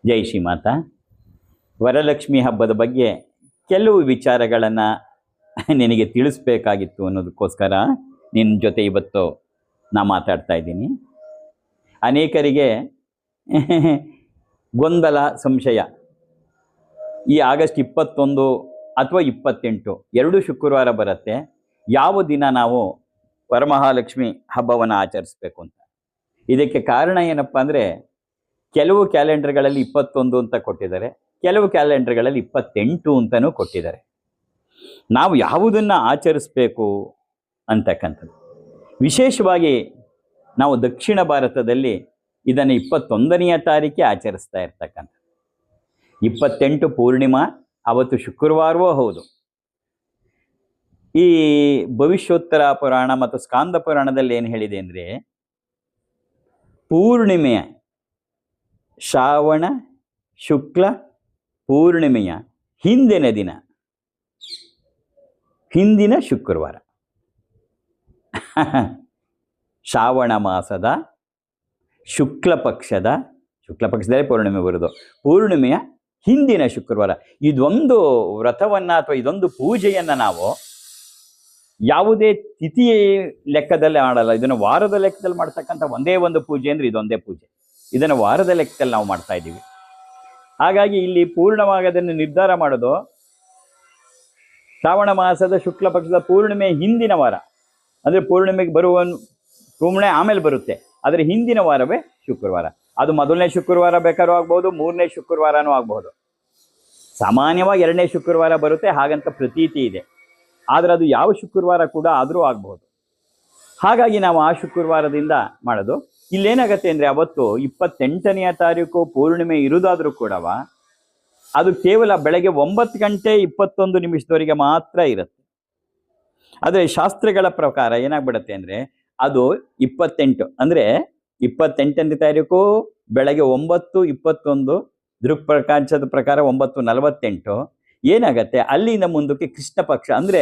ಜೈ ಶ್ರೀಮಾತಾ. ವರಲಕ್ಷ್ಮಿ ಹಬ್ಬದ ಬಗ್ಗೆ ಕೆಲವು ವಿಚಾರಗಳನ್ನು ನಿನಗೆ ತಿಳಿಸ್ಬೇಕಾಗಿತ್ತು ಅನ್ನೋದಕ್ಕೋಸ್ಕರ ನಿನ್ನ ಜೊತೆ ಇವತ್ತು ನಾ ಮಾತಾಡ್ತಾ ಇದ್ದೀನಿ. ಅನೇಕರಿಗೆ ಗೊಂದಲ, ಸಂಶಯ. ಈ ಆಗಸ್ಟ್ 21 ಅಥವಾ 28 ಎರಡು ಶುಕ್ರವಾರ ಬರುತ್ತೆ. ಯಾವ ದಿನ ನಾವು ವರಮಹಾಲಕ್ಷ್ಮಿ ಹಬ್ಬವನ್ನು ಆಚರಿಸ್ಬೇಕು ಅಂತ. ಇದಕ್ಕೆ ಕಾರಣ ಏನಪ್ಪ ಅಂದರೆ, ಕೆಲವು ಕ್ಯಾಲೆಂಡರ್ಗಳಲ್ಲಿ 21 ಅಂತ ಕೊಟ್ಟಿದ್ದಾರೆ, ಕೆಲವು ಕ್ಯಾಲೆಂಡರ್ಗಳಲ್ಲಿ 28 ಅಂತಲೂ ಕೊಟ್ಟಿದ್ದಾರೆ. ನಾವು ಯಾವುದನ್ನು ಆಚರಿಸ್ಬೇಕು ಅಂತಕ್ಕಂಥದ್ದು. ವಿಶೇಷವಾಗಿ ನಾವು ದಕ್ಷಿಣ ಭಾರತದಲ್ಲಿ ಇದನ್ನು 21ನೇ ತಾರೀಕೆ ಆಚರಿಸ್ತಾ ಇರ್ತಕ್ಕಂಥದ್ದು. 28 ಪೂರ್ಣಿಮಾ, ಅವತ್ತು ಶುಕ್ರವಾರವೂ ಹೌದು. ಈ ಭವಿಷ್ಯೋತ್ತರ ಪುರಾಣ ಮತ್ತು ಸ್ಕಾಂದ ಪುರಾಣದಲ್ಲಿ ಏನು ಹೇಳಿದೆ ಅಂದರೆ, ಪೂರ್ಣಿಮೆಯ ಶ್ರಾವಣ ಶುಕ್ಲ ಪೂರ್ಣಿಮೆಯ ಹಿಂದಿನ ದಿನ, ಹಿಂದಿನ ಶುಕ್ರವಾರ, ಶ್ರಾವಣ ಮಾಸದ ಶುಕ್ಲ ಪಕ್ಷದಲ್ಲಿ ಪೂರ್ಣಿಮೆ ಬರೋದು, ಪೂರ್ಣಿಮೆಯ ಹಿಂದಿನ ಶುಕ್ರವಾರ. ಇದೊಂದು ವ್ರತವನ್ನು ಅಥವಾ ಇದೊಂದು ಪೂಜೆಯನ್ನು ನಾವು ಯಾವುದೇ ತಿಥಿ ಲೆಕ್ಕದಲ್ಲಿ ಮಾಡಲ್ಲ. ಇದನ್ನು ವಾರದ ಲೆಕ್ಕದಲ್ಲಿ ಮಾಡ್ತಕ್ಕಂಥ ಒಂದೇ ಒಂದು ಪೂಜೆ ಅಂದರೆ ಇದೊಂದೇ ಪೂಜೆ. ಇದನ್ನು ವಾರದ ಲೆಕ್ಕದಲ್ಲಿ ನಾವು ಮಾಡ್ತಾ ಇದ್ದೀವಿ. ಹಾಗಾಗಿ ಇಲ್ಲಿ ಪೂರ್ಣವಾಗದನ್ನು ನಿರ್ಧಾರ ಮಾಡೋದು ಶ್ರಾವಣ ಮಾಸದ ಶುಕ್ಲ ಪಕ್ಷದ ಪೂರ್ಣಿಮೆ ಹಿಂದಿನ ವಾರ. ಅಂದರೆ ಪೂರ್ಣಿಮೆಗೆ ಪೂರ್ಣಿಮೆ ಆಮೇಲೆ ಬರುತ್ತೆ, ಆದರೆ ಹಿಂದಿನ ವಾರವೇ ಶುಕ್ರವಾರ. ಅದು ಮೊದಲನೇ ಶುಕ್ರವಾರ ಬೇಕಾದ್ರೂ ಆಗ್ಬೋದು, ಮೂರನೇ ಶುಕ್ರವಾರನೂ ಆಗ್ಬಹುದು. ಸಾಮಾನ್ಯವಾಗಿ 2ನೇ ಶುಕ್ರವಾರ ಬರುತ್ತೆ, ಹಾಗಂತ ಪ್ರತೀತಿ ಇದೆ. ಆದರೆ ಅದು ಯಾವ ಶುಕ್ರವಾರ ಕೂಡ ಆದರೂ ಆಗ್ಬಹುದು. ಹಾಗಾಗಿ ನಾವು ಆ ಶುಕ್ರವಾರದಿಂದ ಮಾಡೋದು. ಇಲ್ಲೇನಾಗತ್ತೆ ಅಂದರೆ, ಅವತ್ತು 28ನೇ ತಾರೀಕು ಪೂರ್ಣಿಮೆ ಇರುವುದಾದ್ರೂ ಕೂಡ ಅದು ಕೇವಲ ಬೆಳಗ್ಗೆ 9 ಗಂಟೆ 21 ನಿಮಿಷದವರೆಗೆ ಮಾತ್ರ ಇರುತ್ತೆ. ಆದರೆ ಶಾಸ್ತ್ರಗಳ ಪ್ರಕಾರ ಏನಾಗ್ಬಿಡುತ್ತೆ ಅಂದರೆ, ಅದು 28 ಅಂದರೆ 28ನೇ ತಾರೀಕು ಬೆಳಗ್ಗೆ 9:21 ದೃಕ್ಪ್ರಕಾಶದ ಪ್ರಕಾರ 9:48 ಏನಾಗತ್ತೆ, ಅಲ್ಲಿಂದ ಮುಂದಕ್ಕೆ ಕೃಷ್ಣ ಪಕ್ಷ ಅಂದರೆ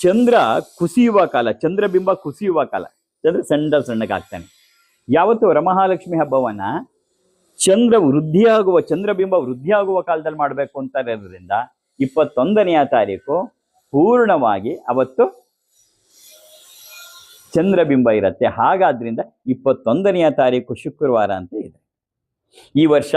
ಚಂದ್ರ ಕುಸಿಯುವ ಕಾಲ, ಚಂದ್ರಬಿಂಬ ಕುಸಿಯುವ ಕಾಲ. ಚಂದ್ರ ಸಣ್ಣಗಾಗ್ತಾನೆ. ಯಾವತ್ತು ವರಮಹಾಲಕ್ಷ್ಮಿ ಹಬ್ಬವನ್ನ ಚಂದ್ರಬಿಂಬ ವೃದ್ಧಿಯಾಗುವ ಕಾಲದಲ್ಲಿ ಮಾಡಬೇಕು ಅಂತ ಇರೋದ್ರಿಂದ 21ನೇ ತಾರೀಕು ಪೂರ್ಣವಾಗಿ ಅವತ್ತು ಚಂದ್ರಬಿಂಬ ಇರುತ್ತೆ. ಹಾಗಾದ್ರಿಂದ 21ನೇ ತಾರೀಕು ಶುಕ್ರವಾರ ಅಂತ ಇದೆ. ಈ ವರ್ಷ